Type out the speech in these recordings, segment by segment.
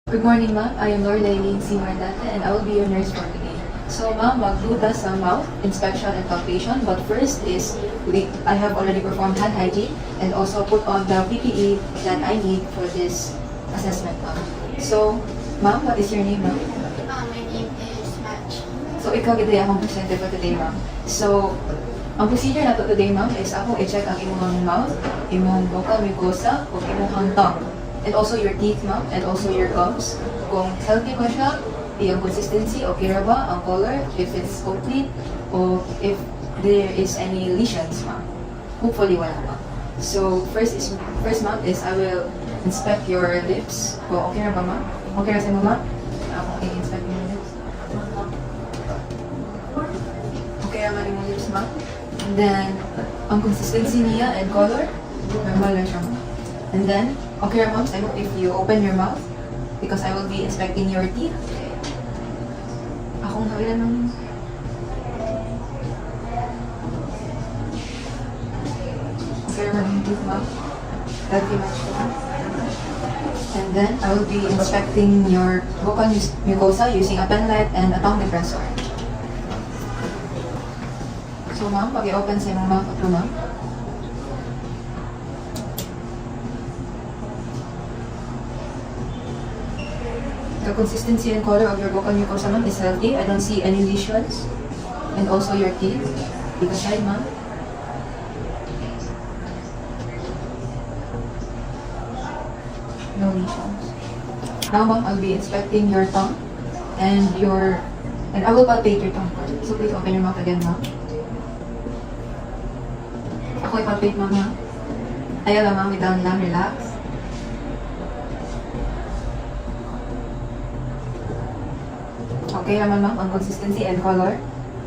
Good morning, ma'am. I am Lorraine C. Mardate, and I will be your nurse for today. So, ma'am, magduda sa mouth inspection and palpation. But first is, I have already performed hand hygiene and also put on the PPE that I need for this assessment, ma'am. So, ma'am, what is your name, ma'am? My name is Match. So, ikaw gito akong presente for today, ma'am. So, ang procedure na to today, ma'am, is ako i-check ang imong mouth, imong vocal mucosa, o imong tongue. And also your teeth, ma'am, and also your gums. Kung healthy ba siya, yung consistency, okay ra ba, ang color, if it's complete, o if there is any lesions, ma'am. Hopefully wala, ma'am. So, first, ma'am, is I will inspect your lips. O, okay ra ba, ma'am? Okay ra sa mo, ma'am? Ako i-inspect your lips. Okay ra man yung lips, ma'am? And then, ang consistency niya and color, normal na siya, ma'am. And then, okay, ma'am, I hope if you open your mouth, because I will be inspecting your teeth. Akong hawilan ng... Okay, ma'am, yung teeth, ma'am. Healthy match ko, ma'am. And then, I will be inspecting your vocal mucosa using a pen light and a tongue depressor. So, ma'am, pag i-open sa imong mouth ito, ma'am. The consistency and color of your vocal mucosa, ma'am, is healthy. I don't see any lesions. And also your teeth. Take a side, ma'am. No lesions. Now, ma'am, I'll be inspecting your tongue and I will palpate your tongue first. So please open your mouth again, ma'am. Ako i-palpate, ma'am. Ayaw lang, ma'am, down lang, relax. Okay naman, ma'am, ang consistency and color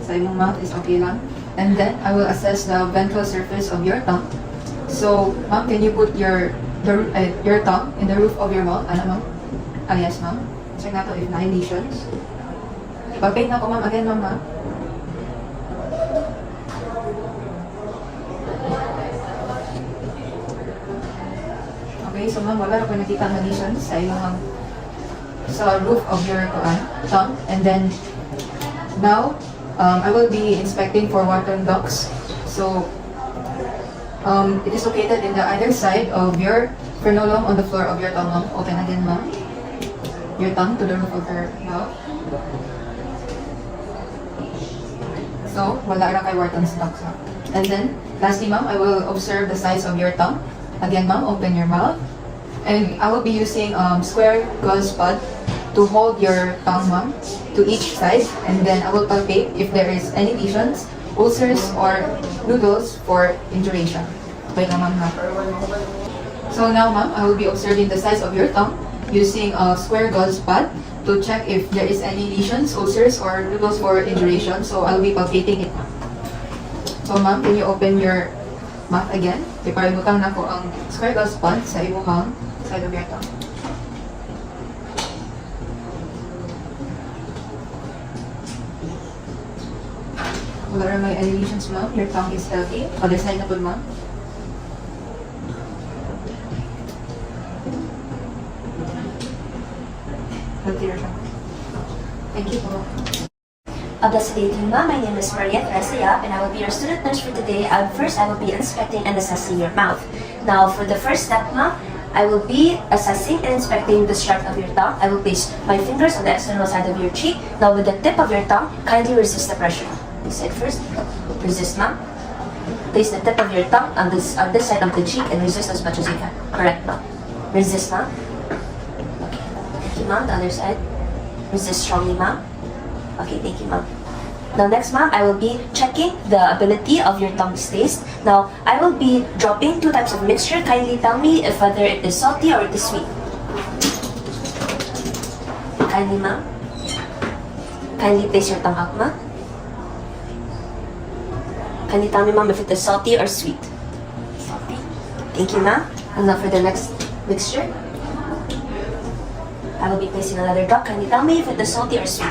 sa imong mouth is okay lang. And then, I will assess the ventral surface of your tongue. So, ma'am, can you put your tongue in the roof of your mouth? Ano, ma'am? Ah, yes, ma'am. Check na to if na lesions. Palpate na ko, ma'am. Again, ma'am. Okay, so ma'am, wala na po nakita na lesions sa imong sa roof of your tongue. And then now I will be inspecting for wanton ducts. So it is located in the either side of your frenulum on the floor of your tongue, ma'am. Open again, ma'am. Your tongue to the roof of your mouth. So wala ra kay wanton ducts, ma'am. And then lastly, ma'am, I will observe the size of your tongue. Again, ma'am, open your mouth. And I will be using square gauze pad to hold your tongue, ma'am, to each side, and then I will palpate if there is any lesions, ulcers, or noodles for induration. Okay na, ma'am, ha? So now, ma'am, I will be observing the size of your tongue using a square gauze pad to check if there is any lesions, ulcers, or noodles for induration. So I'll be palpating it. So, ma'am, can you open your mouth again? Iparimutan na ko ang square gauze pad sa imuhang side of your tongue. Wala rin may any lesions, ma'am. Your tongue is healthy. Other side na po, ma'am. Healthy rin siya. Thank you po. Good evening, ma'am. My name is Maria Teresa, and I will be your student nurse for today. First, I will be inspecting and assessing your mouth. Now, for the first step, ma'am, I will be assessing and inspecting the strength of your tongue. I will place my fingers on the external side of your cheek. Now, with the tip of your tongue, kindly resist the pressure. This side first. Resist, ma'am. Place the tip of your tongue on this side of the cheek and resist as much as you can. Correct, ma'am. Resist, ma'am. Okay. Thank you, ma'am. The other side. Resist strongly, ma'am. Okay, thank you, ma'am. Now, next, ma'am, I will be checking the ability of your tongue's taste. Now, I will be dropping 2 types of mixture. Kindly tell me if whether it is salty or it is sweet. Kindly, ma'am. Kindly place your tongue out, ma'am. Kindly tell me, ma'am, if it is salty or sweet. Salty. Thank you, ma'am. And now for the next mixture, I will be placing another drop. Kindly tell me if it is salty or sweet.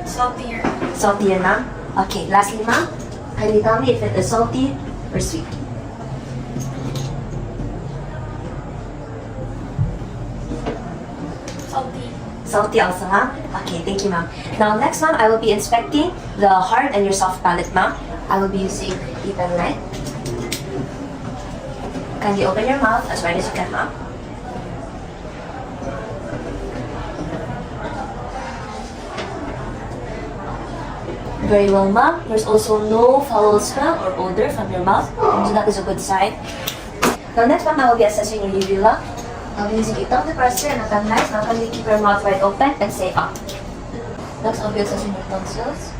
Saltier. Saltier, ma'am. Okay, lastly, ma'am, kindly tell me if it is salty or sweet. Salty also, huh? Okay, thank you, ma'am. Now, next, ma'am, I will be inspecting the hard and your soft palate, ma'am. I will be using a pen light. Kindly open your mouth as wide as you can, ma'am. Very well, ma'am. There's also no foul smell or odor from your mouth, so that is a good sign. Now, next, ma'am, I will be assessing your uvula. I'll be using a tongue depressor and a pen knife. Now, kindly keep your mouth wide open and say up. Next, I'll be assessing your tonsils.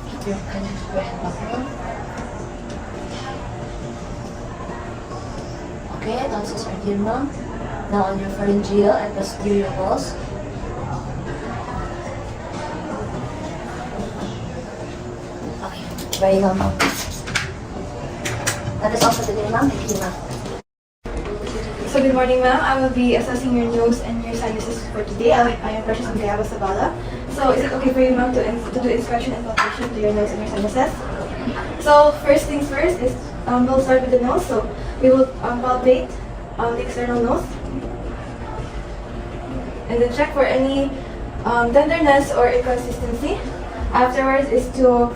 Keep your hand up. Okay, tonsils are here, ma'am. Now, on your pharyngeal and posterior walls. Okay, very well, ma'am. That is all for today, ma'am. Thank you, ma'am. So good morning, ma'am. I will be assessing your nose and your sinuses for today. I am Precious Andrea Sabala. So is it okay for you, ma'am, to do inspection and palpation to your nose and your sinuses? So first things first is we'll start with the nose. So we will palpate the external nose and then check for any tenderness or inconsistency. Afterwards is to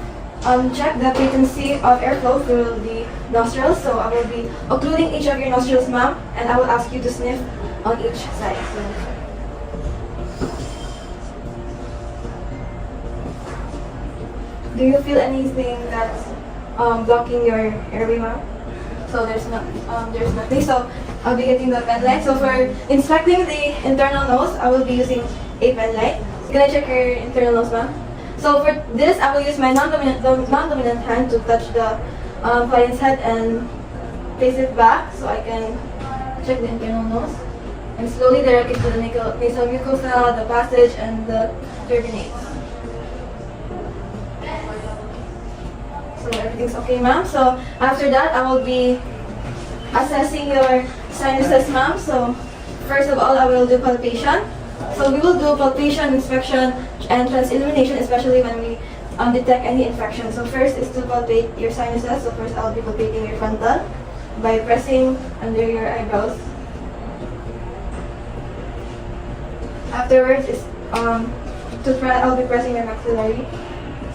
check the patency of airflow through the nostrils. So I will be occluding each of your nostrils, ma'am, and I will ask you to sniff on each side. Do you feel anything that's blocking your airway, ma'am? So there's nothing. So I'll be getting the pen light. So for inspecting the internal nose, I will be using a pen light. Can I check your internal nose, ma'am? So for this, I will use my non-dominant hand to touch the client's head and face it back so I can check the internal nose. And slowly direct it to the nasal mucosa, the passage, and the turbinates. So everything's okay, ma'am. So after that, I will be assessing your sinuses, ma'am. So first of all, I will do palpation. So we will do palpation, inspection, and transillumination, especially when we detect any infection. So first is to palpate your sinuses. So first I'll be palpating your frontal by pressing under your eyebrows. Afterwards is I'll be pressing your maxillary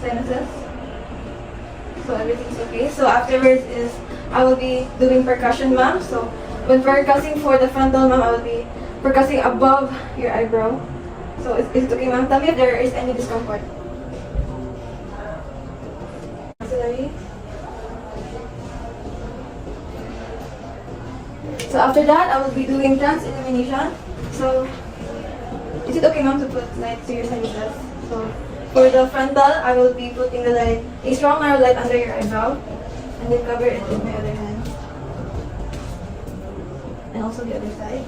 sinuses. So everything's okay. So afterwards is I will be doing percussion, ma'am. So when percussing for the frontal, ma'am, I will be percussing above your eyebrow. So is it okay, ma'am? Tell me if there is any discomfort. Maxillary. So after that, I will be doing transillumination. So is it okay, ma'am, to put light to your sinuses? So for the frontal, I will be putting the light, a strong narrow light under your eyebrow, and then cover it with my other hand. And also the other side.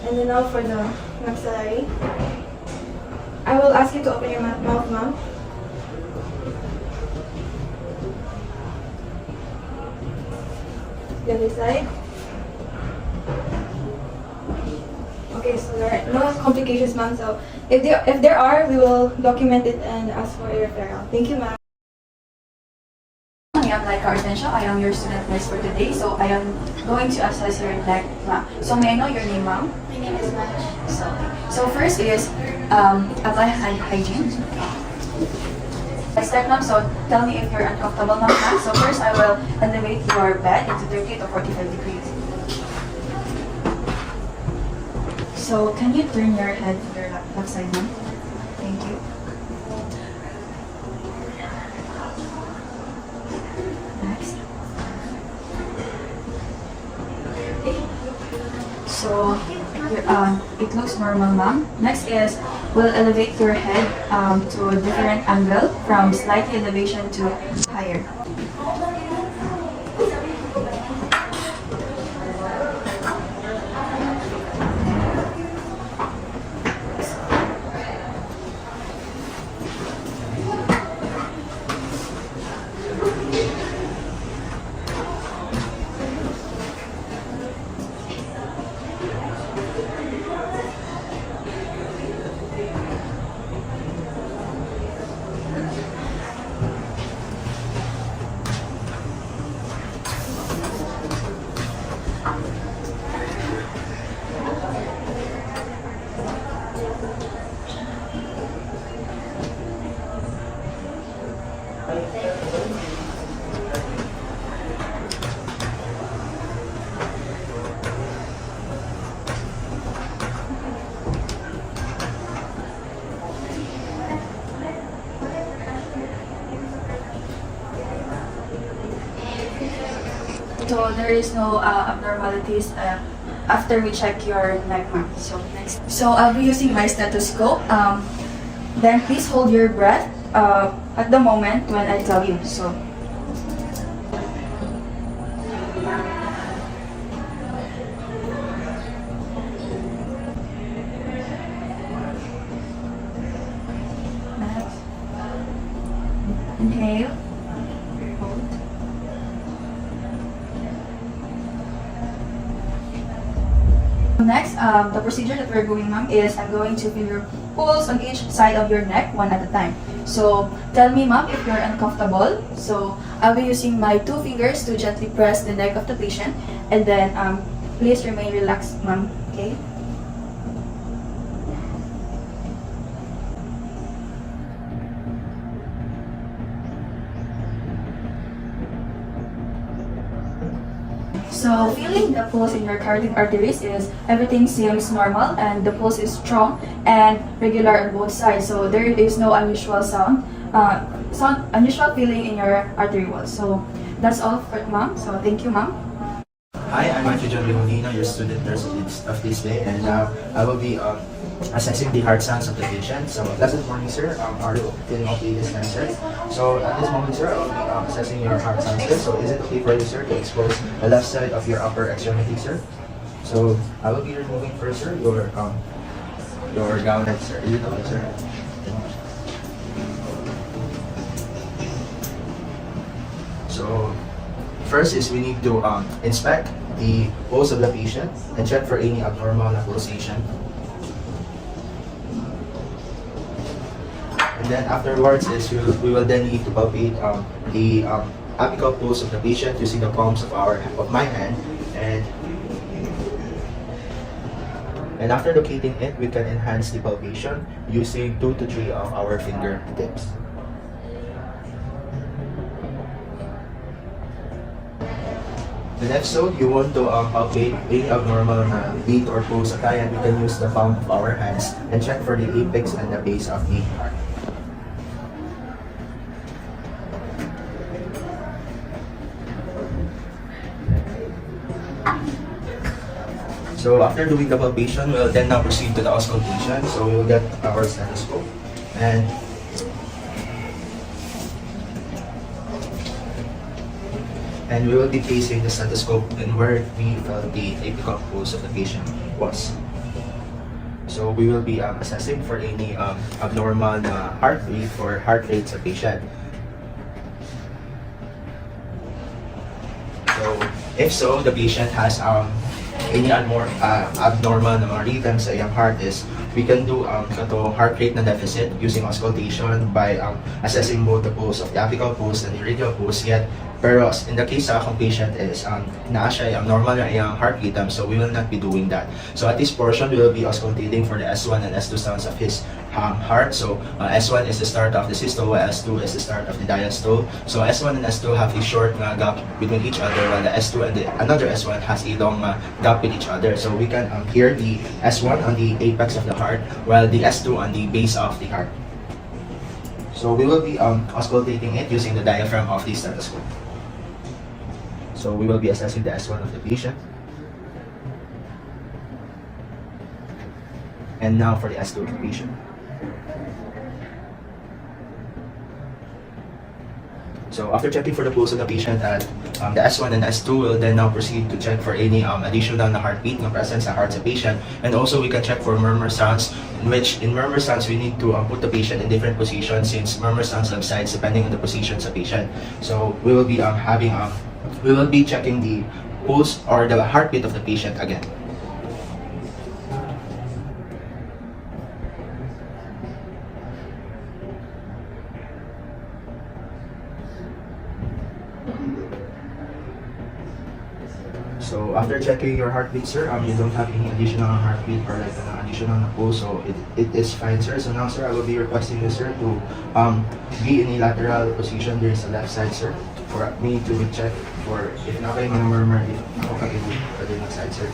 And then now for the maxillary. I will ask you to open your mouth, ma'am. The other side. Okay, so there are no complications, ma'am. So if there are, we will document it and ask for a referral. Thank you, ma'am. I am Laika Artensio. I am your student nurse for today. So I am going to assess your neck, ma'am. So may I know your name, ma'am? My name is Maj. So first is apply hand hygiene. Step, ma'am. So tell me if you're uncomfortable, ma'am. So first I will elevate your bed into 30 to 45 degrees. So can you turn your head to your left side, ma'am? Thank you. Next. So it looks normal, ma'am. Next is we'll elevate your head to a different angle from slight elevation to higher. So there is no abnormalities after we check your neck, ma'am. So next. So I'll be using my stethoscope. Then please hold your breath at the moment when I tell you. So. Next. Inhale. Hold. Next, the procedure that we're doing, ma'am, is I'm going to feel your pulse on each side of your neck one at a time. So tell me, ma'am, if you're uncomfortable. So I'll be using my 2 fingers to gently press the neck of the patient, and then please remain relaxed, ma'am. Okay. So feeling the pulse in your cardiac arteries is everything seems normal and the pulse is strong and regular on both sides. So there is no unusual unusual feeling in your artery walls. So that's all for ma'am. So thank you, ma'am. Hi, I'm Matthew John Lemonino, your student nurse of this day, and now I will be assessing the heart sounds of the patient. So, pleasant morning, sir. Are you feeling okay this time, sir? So, at this moment, sir, I will be assessing your heart sounds, sir. So, is it okay for you, sir, to expose the left side of your upper extremity, sir? So, I will be removing first, sir, your gown, sir. Is it okay, sir? So, first is we need to inspect the pulse of the patient and check for any abnormal pulsation. And then afterwards is we will then need to palpate the apical pulse of the patient using the palms of my hand, and after locating it, we can enhance the palpation using 2 to 3 of our fingertips. The next zone, you want to palpate any abnormal beat or pulse of client, we can use the palm of our hands and check for the apex and the base of the heart. So after doing the palpation, we'll then now proceed to the auscultation. So we will get our stethoscope and we will be placing the stethoscope in where we felt the apical pulse of the patient was. So we will be assessing for any abnormal heart rate or heart rates of patient. So if so, the patient has any abnormal rhythm sa iyang heart is we can do heart rate na deficit using auscultation by assessing both the pulse of the apical pulse and the radial pulse. Yet pero in the case sa akong patient is naa siya normal na iyang heart rhythm, so we will not be doing that. So at this portion, we will be auscultating for the S1 and S2 sounds of his heart. So S1 is the start of the systole, while S2 is the start of the diastole. So S1 and S2 have a short gap between each other, while the S2 and another S1 has a long gap with each other. So we can hear the S1 on the apex of the heart, while the S2 on the base of the heart. So we will be auscultating it using the diaphragm of the stethoscope. So we will be assessing the S1 of the patient. And now for the S2 of the patient. So after checking for the pulse of the patient at the S1 and S2, will then now proceed to check for any additional na heartbeat na present sa heart sa patient. And also we can check for murmur sounds, in which in murmur sounds we need to put the patient in different positions, since murmur sounds subsides depending on the position sa patient. So we will be we will be checking the pulse or the heartbeat of the patient again. So after checking your heartbeat, sir, you don't have any additional heartbeat or like an additional pulse, so it is fine, sir. So now, sir, I will be requesting you, sir, to be in a lateral position. There is a left side, sir, for me to check for if na kayo mga murmur, if ako kayo sa the next side, sir.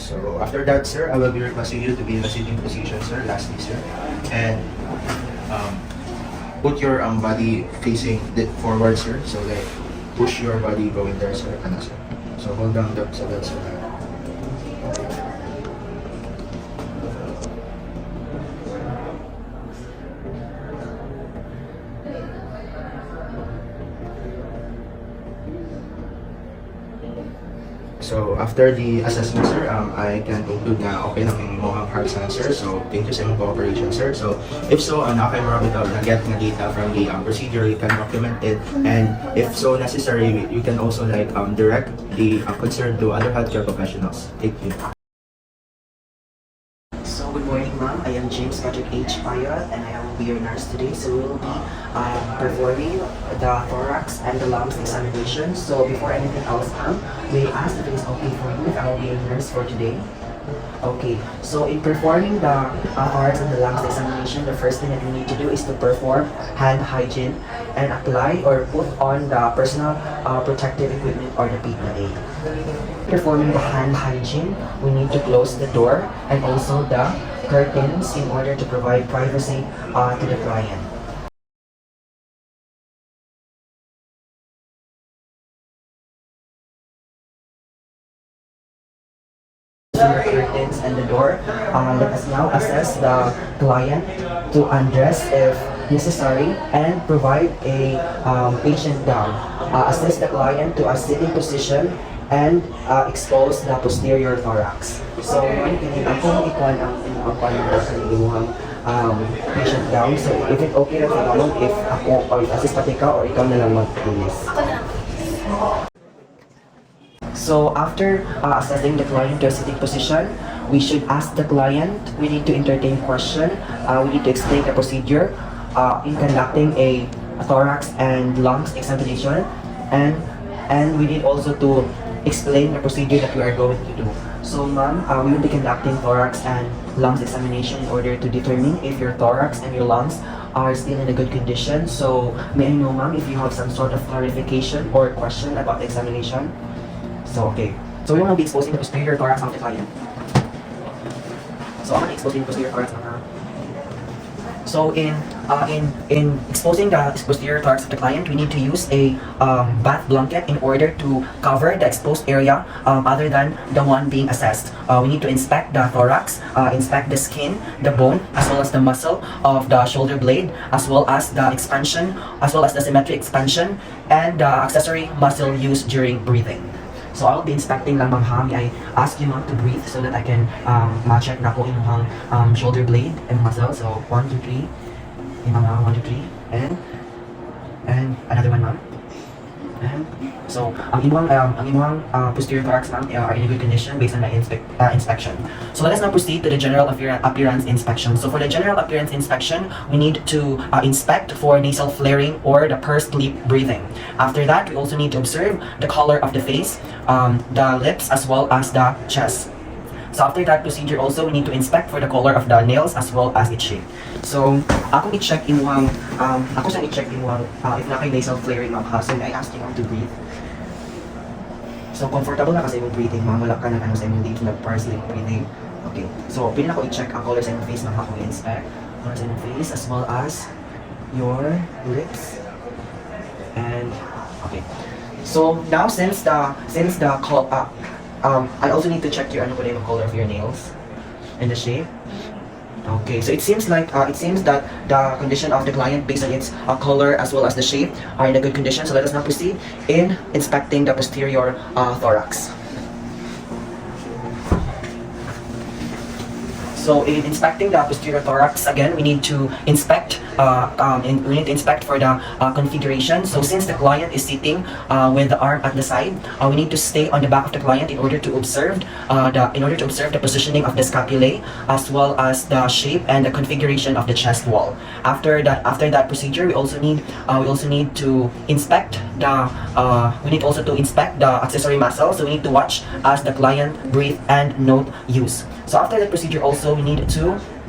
So after that, sir, I will be requesting you to be in the sitting position, sir. Lastly, sir, and put your body facing forward, sir. So like push your body going there, sir. Ano, sir. So hold down the so that's sir. So after the assessment, sir, I can conclude na okay lang yung inyong heart sound, sir. So thank you sa inyong cooperation, sir. So if so, nakakaroon ito na get na data from the procedure, you can document it, and if so necessary, you can also like direct the concern to other healthcare professionals. Thank you. So good morning, ma'am. I am James Patrick H. Payot, and I will be your nurse today. So we will be performing the thorax and the lungs examination. So before anything else, ma'am, may I ask if it is okay for you if I will be your nurse for today? Okay, so in performing the thorax and the lungs examination, the first thing that we need to do is to perform hand hygiene and apply or put on the personal protective equipment or the PPE. Performing the hand hygiene, we need to close the door and also the curtains in order to provide privacy to the client. The curtains and the door. Let us now assess the client to undress if necessary and provide a patient gown. Assist the client to a sitting position and expose the posterior thorax. So, ako ikuan ang imuhang patient gown. So, if it okay na sa if ako or assist pati ka or ikaw na lang mag-release. So after assessing the client to a sitting position, we should ask the client, we need to entertain question, we need to explain the procedure in conducting a thorax and lungs examination, and we need also to explain the procedure that we are going to do. So ma'am, we will be conducting thorax and lungs examination in order to determine if your thorax and your lungs are still in a good condition. So may I know ma'am if you have some sort of clarification or question about the examination? So, okay. So, we will be exposing the posterior thorax of the client. So, I'm going to expose the posterior thorax of her. So, in exposing the posterior thorax of the client, we need to use a bath blanket in order to cover the exposed area other than the one being assessed. We need to inspect the thorax, inspect the skin, the bone, as well as the muscle of the shoulder blade, as well as the expansion, as well as the symmetric expansion, and the accessory muscle used during breathing. So I will be inspecting lang ma'am ha. I ask you ma'am to breathe so that I can ma-check na ko inyong shoulder blade and muscle. So 1, 2, 3. Yung mga 1, 2, 3. And another one ma'am. And so ang imuhang posterior thorax ma'am are in a good condition based on my inspection. So let us now proceed to the general appearance inspection. So for the general appearance inspection, we need to inspect for nasal flaring or the pursed lip breathing. After that, we also need to observe the color of the face, the lips, as well as the chest. So after that procedure also, we need to inspect for the color of the nails as well as its shape. So akong i-check imuhang if na kay nasal flaring ma'am ha. So I asked you to breathe. So comfortable na kasi yung breathing ma'am, wala ka ng ano sa inyong dito na pursed lip breathing. Okay. So pwede na ko i-check ang color sa inyong face ma'am ha kung i-inspect. Color sa inyong face as well as your lips. And okay. So now since the I also need to check your color of your nails and the shape. Okay, so it seems that the condition of the client based on its color as well as the shape are in a good condition. So let us now proceed in inspecting the posterior thorax. So in inspecting the posterior thorax, again, we need to inspect for the configuration. So since the client is sitting with the arm at the side, we need to stay on the back of the client in order to observe the positioning of the scapulae as well as the shape and the configuration of the chest wall. After that procedure, we also need to inspect the accessory muscles. So we need to watch as the client breathe and note use. So after that procedure also, we need to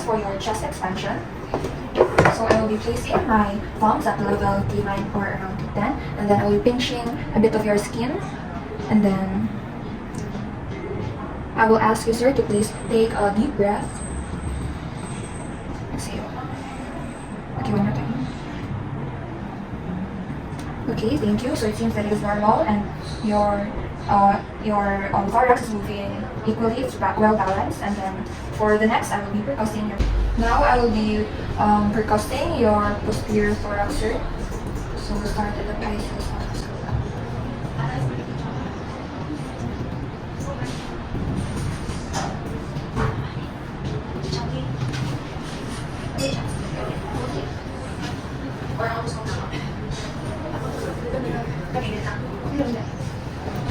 ask for your chest expansion. So I will be placing my palms at level T9 or around T10, and then I will be pinching a bit of your skin, and then I will ask you, sir, to please take a deep breath. Exhale. Okay, one more time. Okay, thank you. So it seems that it is normal, and your thorax is moving equally. It's well balanced. And then for the next, I will be percussing your. Now I will be percussing your posterior thorax, sir. So we'll start at the Pisces.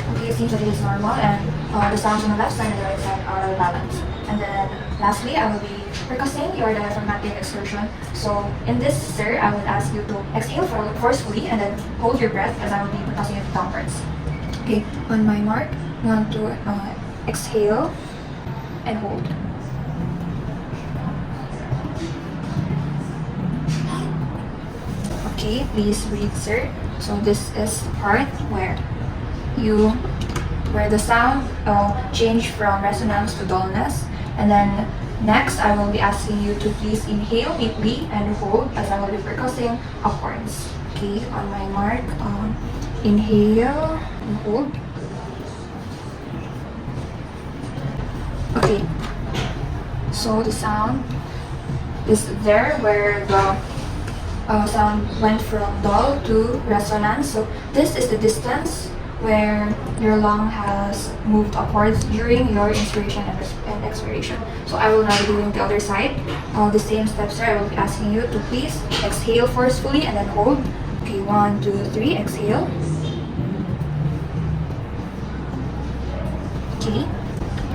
Okay, it seems that it is normal, and the sounds on the left side and the right side are balanced. And then lastly, I will be percussing your diaphragmatic exertion. So in this, sir, I would ask you to exhale forcefully and then hold your breath as I will be percussing it downwards. Okay, on my mark, 1, 2, exhale and hold. Okay, please breathe, sir. So this is the part where the sound change from resonance to dullness. And then next, I will be asking you to please inhale deeply and hold as I will be percussing upwards. Okay, on my mark, inhale and hold. Okay, so the sound is there where the sound went from dull to resonance. So this is the distance where your lung has moved upwards during your inspiration and expiration. So I will now be doing the other side. The same steps there. I will be asking you to please exhale forcefully and then hold. Okay, 1, 2, 3, exhale. Okay,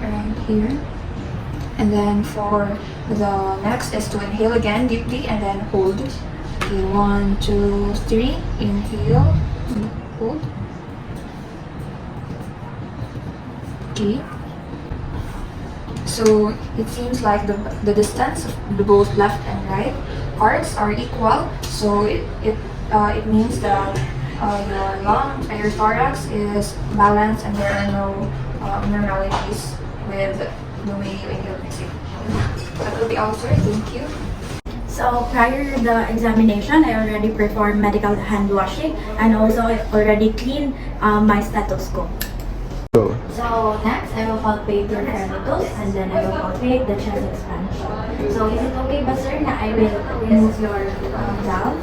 around here. And then for the next is to inhale again deeply and then hold. Okay, 1, 2, 3, inhale, hold. Okay. So it seems like the distance of the both left and right parts are equal. So it means that your lung and your thorax is balanced and there are no abnormalities with the way you inhale and exhale. That will be all, sir. Thank you. So prior to the examination, I already performed medical hand washing and also I already cleaned my stethoscope. So next, I will palpate your crevitus and then I will palpate the chest expansion. So is it okay ba sir na I will remove your valve?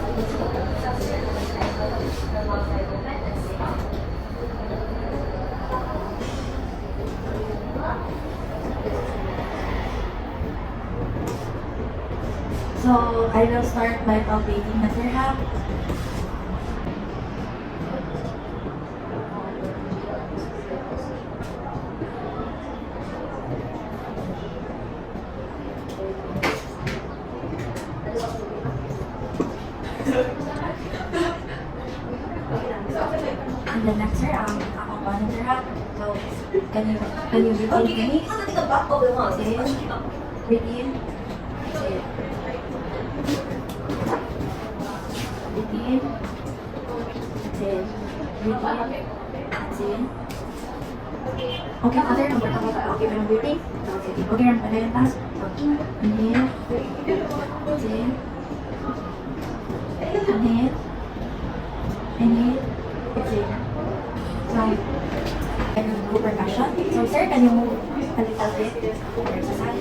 So I will start by palpating the third. And the next sir, ako pa ng third. So can you repeat me? Breathe in. Exhale. Breathe in. Exhale. Breathe in. Exhale. Okay, father, okay ba ng breathing? Okay, ram pa na yung task. Inhale. Exhale. Inhale. Inhale. Exhale. So, can you do percussion? So, sir, can you move a little bit over the side?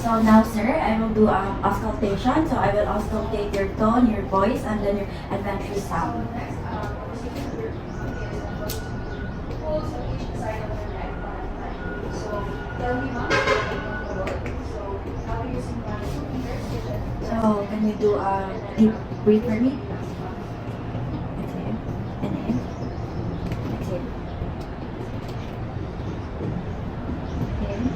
So now, sir, I will do auscultation. So I will auscultate your tone, your voice, and then your adventurous sound. So can you do a deep breath for me? Exhale. Inhale. Exhale. Inhale.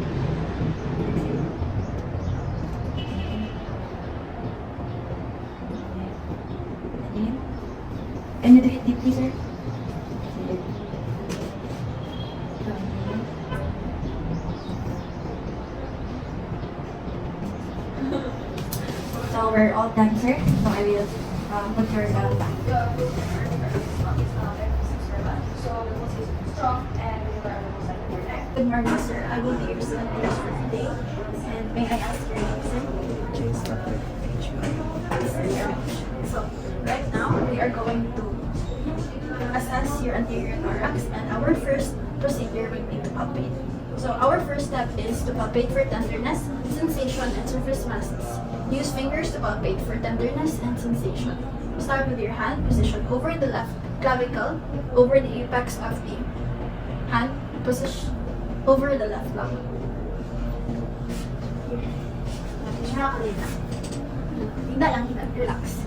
Inhale. Can you do it deeply, sir? Exhale. So we're all done, sir. So I will put your gun back. Good morning, sir. I will be your student nurse for today. And may I ask your name, sir? So, right now, we are going to assess your anterior thorax, and our first procedure will be to palpate. So, our first step is to palpate for tenderness, sensation, and surface masses. Use fingers to palpate for tenderness and sensation. Start with your hand position over the left clavicle, over the apex of the hand, position over the left lung. Hindi lang, relax.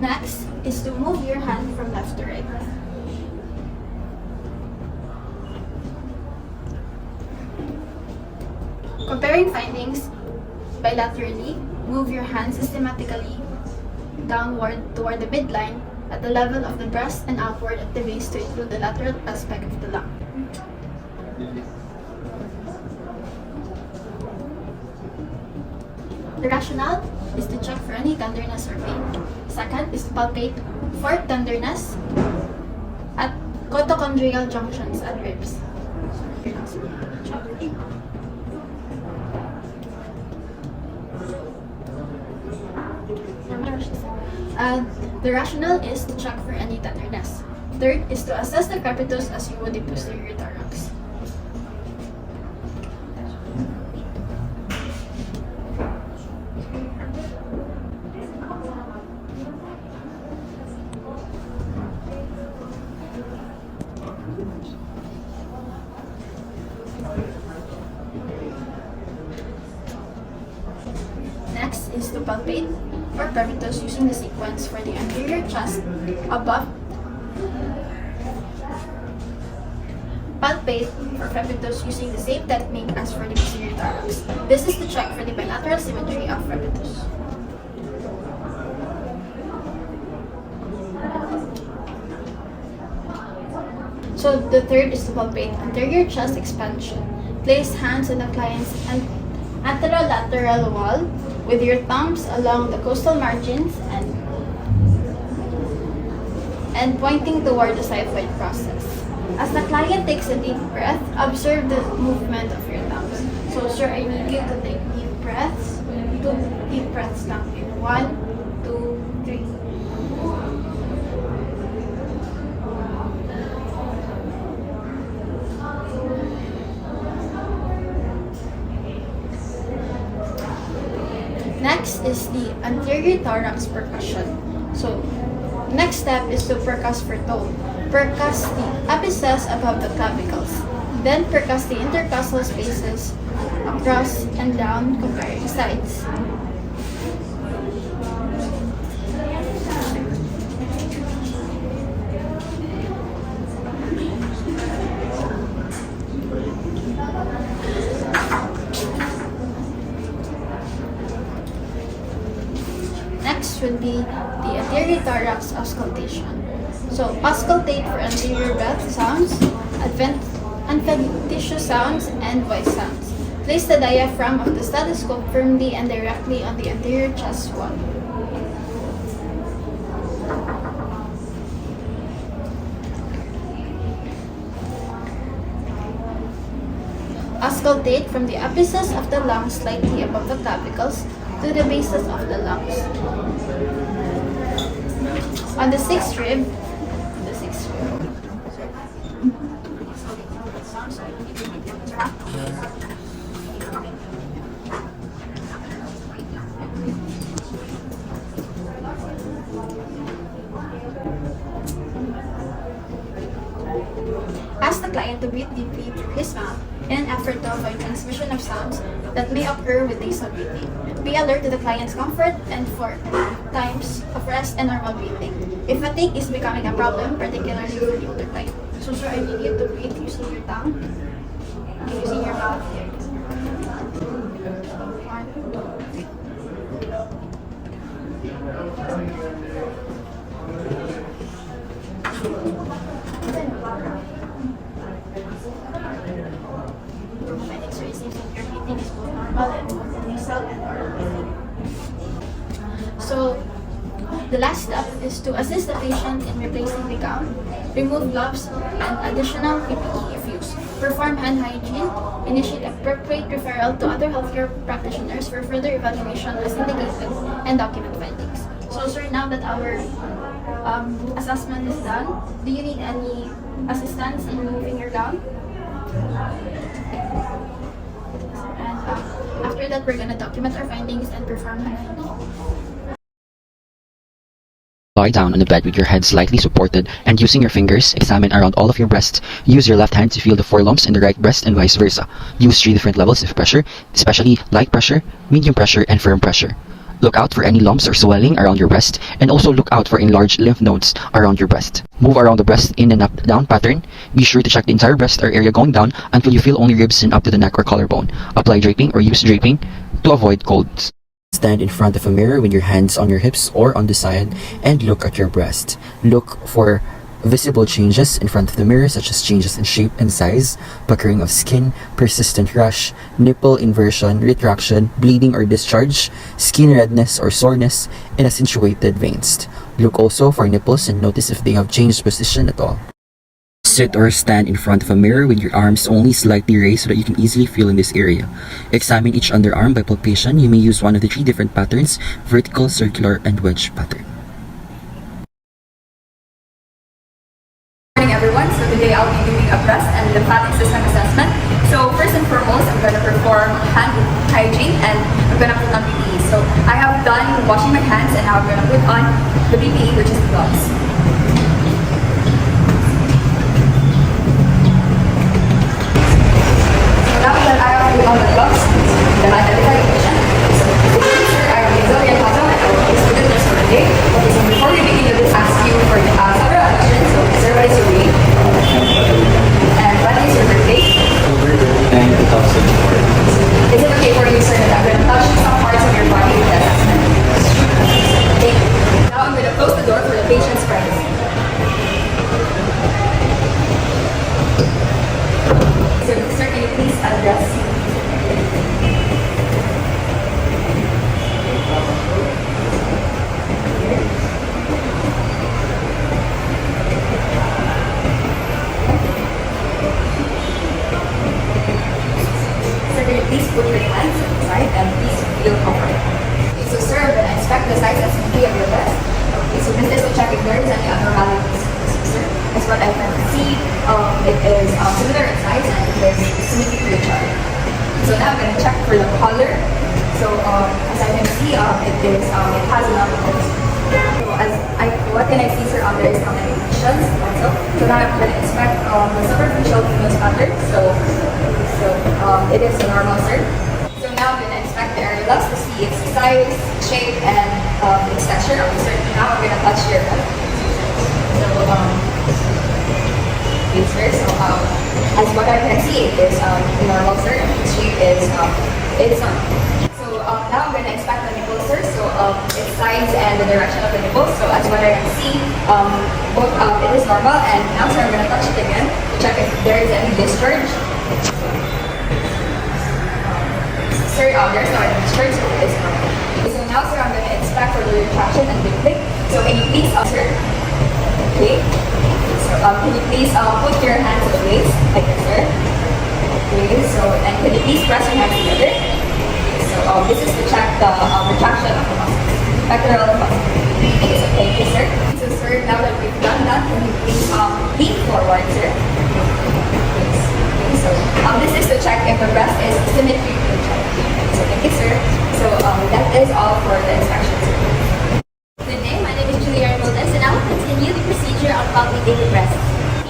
Next is to move your hand from left to right. Comparing findings bilaterally, move your hand systematically downward toward the midline at the level of the breast and upward at the base to include the lateral aspect of the lung. The rationale is to check for any tenderness or pain. Second is to palpate for tenderness at cotochondrial junctions at ribs. The rationale is to check for any tenderness. Third is to assess the crepitus as you would the posterior thorax. Next is to palpate for crepitus using the sequence for the anterior chest above. Palpate for crepitus using the same technique as for the posterior thorax. This is to check for the bilateral symmetry of crepitus. So the third is to palpate anterior chest expansion. Place hands on the client's anterolateral wall with your thumbs along the costal margins and pointing toward the xiphoid process. As the client takes a deep breath, observe the movement of your thumbs. So, sir, I need you to take deep breaths. 2 deep breaths lang. In 1, 2, 3. Next is the anterior thorax percussion. So, next step is to percuss for tone. Percuss the apices above the clavicles. Then percuss the intercostal spaces across and down, comparing sides. Next would be the anterior thorax auscultation. So, auscultate for anterior breath sounds, adventitious sounds, and voice sounds. Place the diaphragm of the stethoscope firmly and directly on the anterior chest wall. Auscultate from the apices of the lungs slightly above the clavicles to the bases of the lungs. On the sixth rib, ask the client to breathe deeply through his mouth in an effort to avoid transmission of sounds that may occur with nasal breathing. Be alert to the client's comfort and for times of rest and normal breathing. If fatigue is becoming a problem, particularly for the older client. So, sir, I need you to breathe using your tongue, using your mouth. So, the last step is to assist the patient in replacing the gown, remove gloves and additional PPE if used, perform hand hygiene, initiate appropriate referral to other healthcare practitioners for further evaluation as indicated, and document findings. So, sir, now that our assessment is done, do you need any assistance in removing your gown? And after that, we're gonna document our findings and perform hand hygiene. Lie down on the bed with your head slightly supported and using your fingers, examine around all of your breasts. Use your left hand to feel the 4 lumps in the right breast and vice versa. Use 3 different levels of pressure, especially light pressure, medium pressure, and firm pressure. Look out for any lumps or swelling around your breast, and also look out for enlarged lymph nodes around your breast. Move around the breast in an up-down pattern. Be sure to check the entire breast or area going down until you feel only ribs and up to the neck or collarbone. Apply draping or use draping to avoid colds. Stand in front of a mirror with your hands on your hips or on the side and look at your breast. Look for visible changes in front of the mirror, such as changes in shape and size, puckering of skin, persistent rash, nipple inversion, retraction, bleeding or discharge, skin redness or soreness, and accentuated veins. Look also for nipples and notice if they have changed position at all. Sit or stand in front of a mirror with your arms only slightly raised so that you can easily feel in this area. Examine each underarm by palpation. You may use one of the 3 different patterns: vertical, circular, and wedge pattern. Good morning, everyone. So today I'll be doing a breast and lymphatic system assessment. So first and foremost, I'm going to perform hand hygiene and I'm going to put on PPE. So I have done washing my hands and now I'm going to put on the PPE, which is gloves. Now that I have put on the gloves, then I identify the patient. So sir, I am Zoe Alcazar and I will be a student nurse for the day. Okay, so before we begin, I'll just ask you for several questions. So sir, what is your name? And what is your birthday? And 2004. Is it okay for you, sir, that I'm going to touch some parts of your body with the assessment? Okay. Now I'm going to close the door for the patient's privacy. Sir, can you please address? put your hands inside and please feel comfortable. Okay, so sir, I'm gonna inspect the size and symmetry of your breast. Okay, so this is to check if there is any abnormalities. So, sir, as what I can see, it is similar in size and it is symmetry to each other. So now I'm gonna check for the color. So as I can see, it has a lot of colors. So what can I see, sir? There is some lesions also. So now I'm gonna inspect the superficial venous pattern. So it is normal, sir. So now I'm gonna inspect the areolas to see its size, shape, and its texture. Okay, sir. Now I'm gonna touch your head. So okay, sir. So as what I can see, it is normal, sir. And its shape is not. So now I'm gonna inspect the nipples, sir. So its size and the direction of the nipples. So as what I can see, it is normal. And now, sir, I'm gonna touch it again to check if there is any discharge. Sir, there's no any discharge, so it is normal. Okay, so now, sir, I'm gonna inspect for the retraction and dimpling. So can you please, sir? Okay. So can you please put your hands on the waist like this, sir? Okay. So and can you please press your hands together? So this is to check the retraction of the muscles, pectoral muscles. Okay, so thank you, sir. So sir, now that we've done that, can you please lean forward, sir? Okay, so this is to check if the breast is symmetry to each other. So thank you, sir. So that is all for the inspection, sir. Good day, my name is Julia Arnoldas and I will continue the procedure of palpating the breast.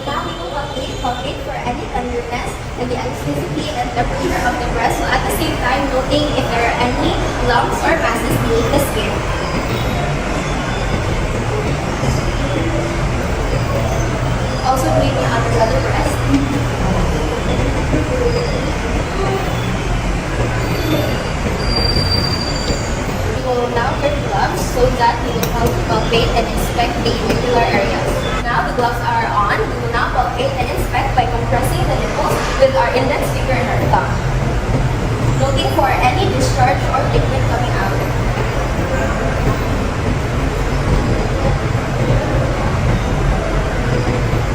Now we will palpate for any tenderness and the elasticity and temperature of the breast, so at the same time noting if there are any lumps or masses beneath the skin. Also doing the other breast. We will now wear gloves so that we will help palpate and inspect the irregular areas. Now the gloves are on, we will now palpate and inspect by compressing the nipples with our index finger and our thumb. Noting for any discharge or liquid coming out.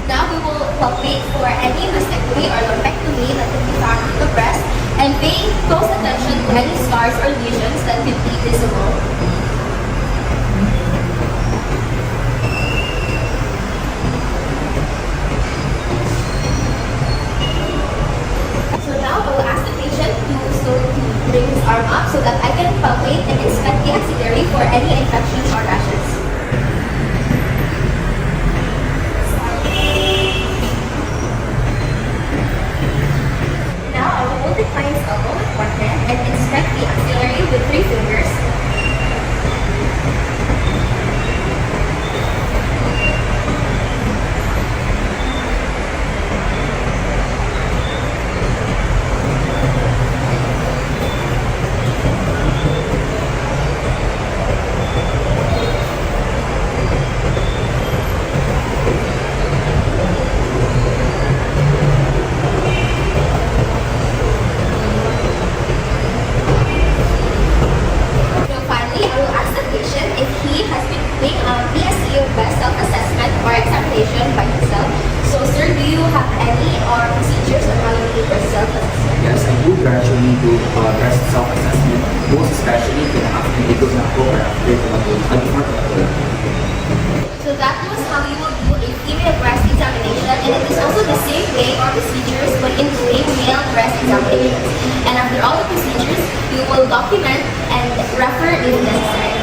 Now we will palpate for any mastectomy or lumpectomy that can be found on the breast and pay close attention to any scars or lesions that could be visible. So now I will ask the patient to bring his arm up so that I can palpate and inspect the axillary for any infections or rashes. Now I will hold the client's elbow with one hand and inspect the axillary with 3 fingers. By himself. So, sir, do you have any or procedures on how you do your self-assessment? Yes, I do gradually do breast self-assessment, most especially after ito na ako or after ito. So that was how you will do a female breast examination, and it is also the same way or procedures when in doing male breast examinations. And after all the procedures, you will document and refer if necessary.